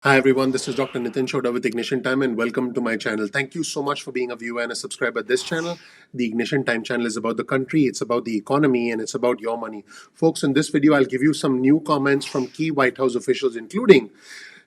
Hi everyone, this is Dr. Nitin Chhoda with Ignition Time and welcome to my channel. Thank you so much for being a viewer and a subscriber. This channel, the Ignition Time channel, is about the country, it's about the economy, and it's about your money. Folks, in this video, I'll give you some new comments from key White House officials, including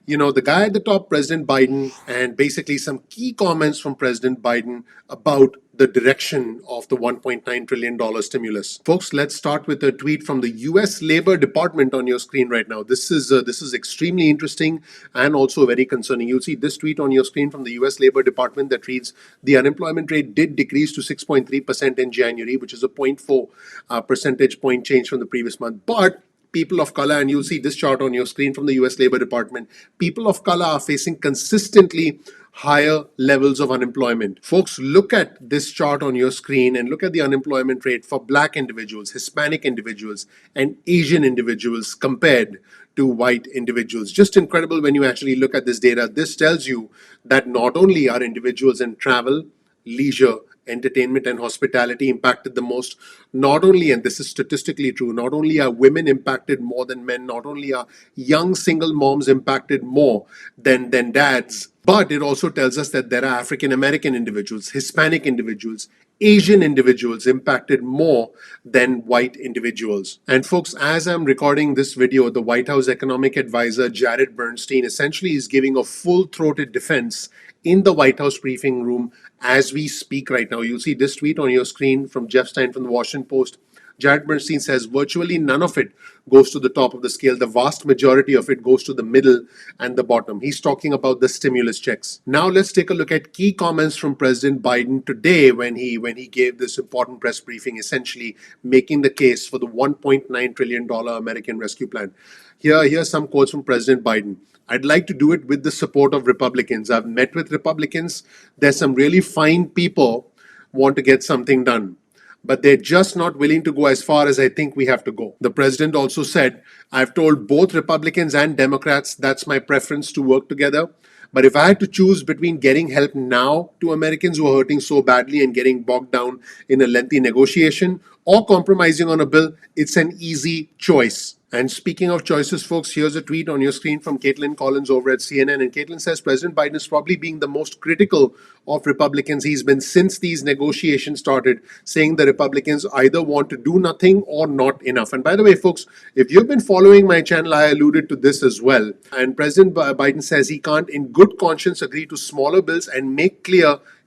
the guy at the top, President Biden, and basically some key comments from President Biden about the direction of the $1.9 trillion stimulus. Folks, let's start with a tweet from the US Labor Department on your screen right now. This is extremely interesting and also very concerning. You'll see this tweet on your screen from the US Labor Department that reads, the unemployment rate did decrease to 6.3% in January, which is a zero point 0.4 percentage point change from the previous month. But people of color, and you'll see this chart on your screen from the US Labor Department, people of color are facing consistently higher levels of unemployment. Folks, look at this chart on your screen and look at the unemployment rate for black individuals, Hispanic individuals, and Asian individuals compared to white individuals. Just incredible when you actually look at this data. This tells you that not only are individuals in travel, leisure, entertainment, and hospitality impacted the most, not only, and this is statistically true, not only are women impacted more than men, not only are young single moms impacted more than dads, but it also tells us that there are African American individuals, Hispanic individuals, Asian individuals impacted more than white individuals. And folks, as I'm recording this video, the White House economic advisor Jared Bernstein essentially is giving a full-throated defense in the White House briefing room as we speak right now. You'll see this tweet on your screen from Jeff Stein from the Washington Post. Jared Bernstein says virtually none of it goes to the top of the scale. The vast majority of it goes to the middle and the bottom. He's talking about the stimulus checks. Now let's take a look at key comments from President Biden today when he gave this important press briefing, essentially making the case for the $1.9 trillion American Rescue Plan. Here's some quotes from President Biden. I'd like to do it with the support of Republicans. I've met with Republicans. There's some really fine people want to get something done, but they're just not willing to go as far as I think we have to go. The president also said, I've told both Republicans and Democrats that's my preference to work together. But if I had to choose between getting help now to Americans who are hurting so badly and getting bogged down in a lengthy negotiation or compromising on a bill, it's an easy choice. And speaking of choices, folks, here's a tweet on your screen from Caitlin Collins over at CNN. And Caitlin says President Biden is probably being the most critical of Republicans he's been since these negotiations started, saying the Republicans either want to do nothing or not enough. And by the way, folks, if you've been following my channel, I alluded to this as well. And President Biden says he can't, in good conscience, agree to smaller bills and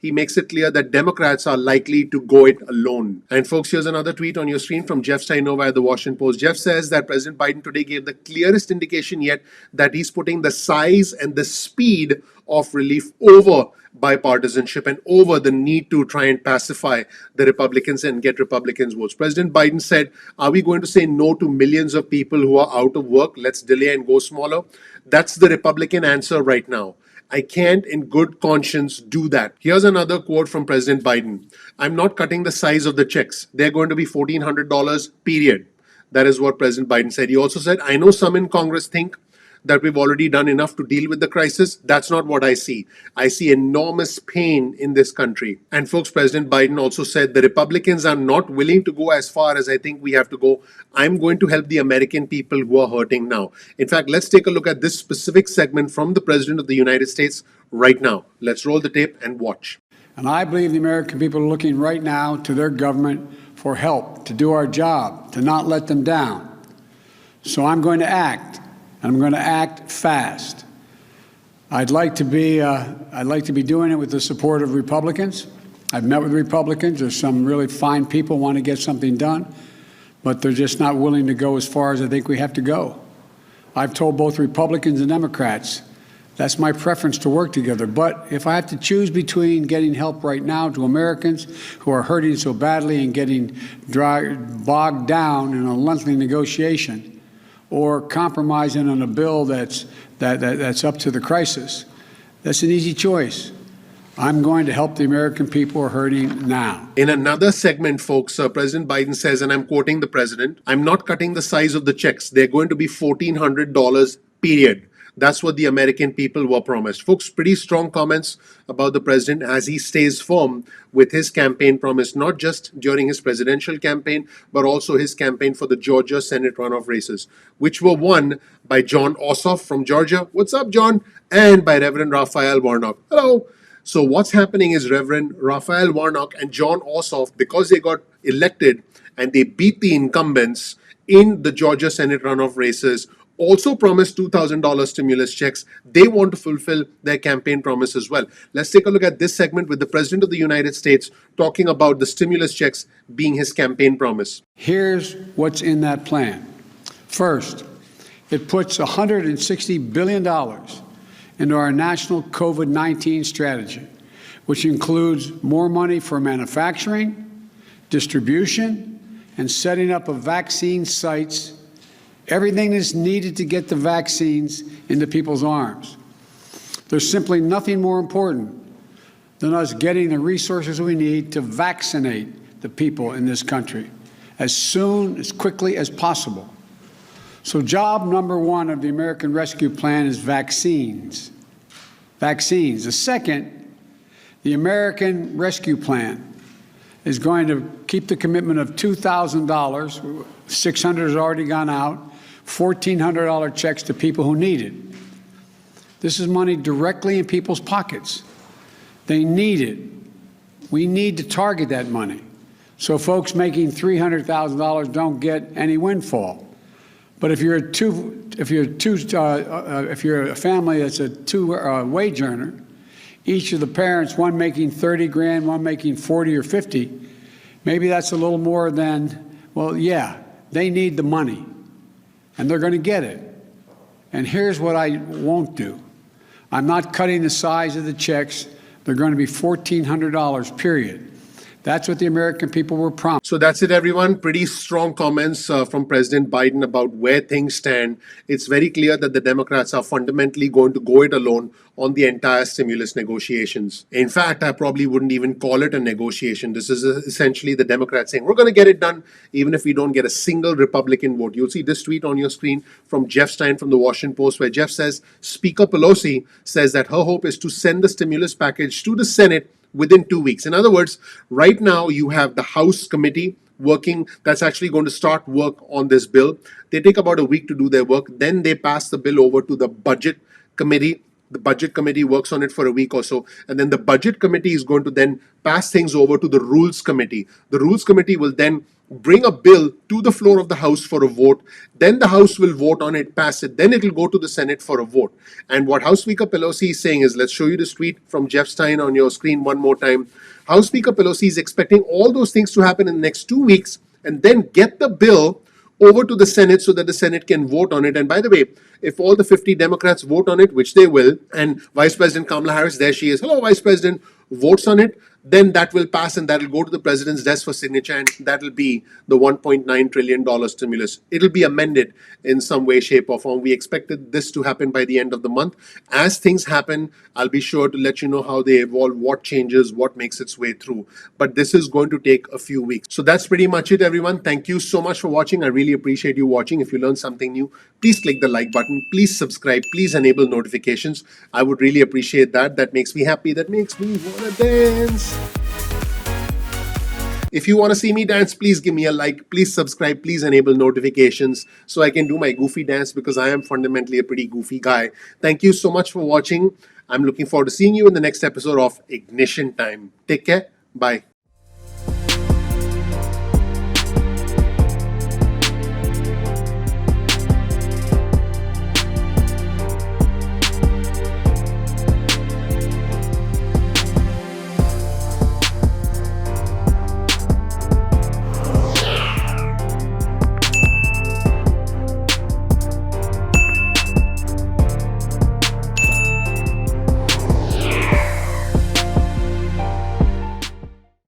he makes it clear that Democrats are likely to go it alone. And folks, here's another tweet on your screen from Jeff Steinova at the Washington Post. Jeff says that President Biden today gave the clearest indication yet that he's putting the size and the speed of relief over bipartisanship and over the need to try and pacify the Republicans and get Republicans votes. President Biden said, are we going to say no to millions of people who are out of work? Let's delay and go smaller. That's the Republican answer right now. I can't in good conscience do that. Here's another quote from President Biden. I'm not cutting the size of the checks. They're going to be $1,400, period. That is what President Biden said. He also said, I know some in Congress think that we've already done enough to deal with the crisis. That's not what I see. I see enormous pain in this country. And folks, President Biden also said the Republicans are not willing to go as far as I think we have to go. I'm going to help the American people who are hurting now. In fact, let's take a look at this specific segment from the President of the United States right now. Let's roll the tape and watch. And I believe the American people are looking right now to their government for help, to do our job, to not let them down. So I'm going to act. And I'm going to act fast. I'd like to be doing it with the support of Republicans. I've met with Republicans. There's some really fine people who want to get something done, but they're just not willing to go as far as I think we have to go. I've told both Republicans and Democrats that's my preference to work together. But if I have to choose between getting help right now to Americans who are hurting so badly and getting bogged down in a lengthy negotiation, or compromising on a bill that's up to the crisis, that's an easy choice. I'm going to help the American people who are hurting now. In another segment, folks, President Biden says, and I'm quoting the president, I'm not cutting the size of the checks. They're going to be $1,400, period. That's what the American people were promised. Folks, pretty strong comments about the president as he stays firm with his campaign promise, not just during his presidential campaign, but also his campaign for the Georgia Senate runoff races, which were won by John Ossoff from Georgia. What's up, John? And by Reverend Raphael Warnock. Hello. So what's happening is Reverend Raphael Warnock and John Ossoff, because they got elected and they beat the incumbents in the Georgia Senate runoff races, also promised $2,000 stimulus checks. They want to fulfill their campaign promise as well. Let's take a look at this segment with the President of the United States talking about the stimulus checks being his campaign promise. Here's what's in that plan. First, it puts $160 billion into our national COVID-19 strategy, which includes more money for manufacturing, distribution, and setting up of vaccine sites, everything that's needed to get the vaccines into people's arms. There's simply nothing more important than us getting the resources we need to vaccinate the people in this country as soon, as quickly as possible. So job number one of the American Rescue Plan is vaccines. Vaccines. The second, the American Rescue Plan is going to keep the commitment of $2,000. $600 has already gone out. $1,400 checks to people who need it. This is money directly in people's pockets. They need it. We need to target that money so folks making $300,000 don't get any windfall. But if you're a family that's a two-wage earner, each of the parents, one making 30 grand, one making 40 or 50, maybe that's a little more than, well, yeah, they need the money, and they're going to get it. And here's what I won't do. I'm not cutting the size of the checks. They're going to be $1,400, period. That's what the American people were promised. So that's it, everyone. Pretty strong comments from President Biden about where things stand. It's very clear that the Democrats are fundamentally going to go it alone on the entire stimulus negotiations. In fact, I probably wouldn't even call it a negotiation. This is essentially the Democrats saying, we're going to get it done, even if we don't get a single Republican vote. You'll see this tweet on your screen from Jeff Stein from the Washington Post, where Jeff says, Speaker Pelosi says that her hope is to send the stimulus package to the Senate within 2 weeks. In other words, right now you have the House committee working, that's actually going to start work on this bill. They take about a week to do their work. Then they pass the bill over to the budget committee. The budget committee works on it for a week or so. And then the budget committee is going to then pass things over to the rules committee. The rules committee will then bring a bill to the floor of the House for a vote. Then the House will vote on it, pass it. Then it will go to the Senate for a vote. And what House Speaker Pelosi is saying is, let's show you this tweet from Jeff Stein on your screen one more time. House Speaker Pelosi is expecting all those things to happen in the next 2 weeks and then get the bill over to the Senate so that the Senate can vote on it. And by the way, if all the 50 Democrats vote on it, which they will, and Vice President Kamala Harris, there she is, hello, Vice President, votes on it, then that will pass and that will go to the president's desk for signature, and that will be the $1.9 trillion stimulus. It'll be amended in some way, shape, or form. We expected this to happen by the end of the month. As things happen, I'll be sure to let you know how they evolve, what changes, what makes its way through. But this is going to take a few weeks. So that's pretty much it, everyone. Thank you so much for watching. I really appreciate you watching. If you learned something new, please click the like button. Please subscribe. Please enable notifications. I would really appreciate that. That makes me happy. That makes me want to dance. If you want to see me dance, please give me a like, please subscribe, please enable notifications so I can do my goofy dance, because I am fundamentally a pretty goofy guy. Thank you so much for watching. I'm looking forward to seeing you in the next episode of Ignition Time. Take care. Bye.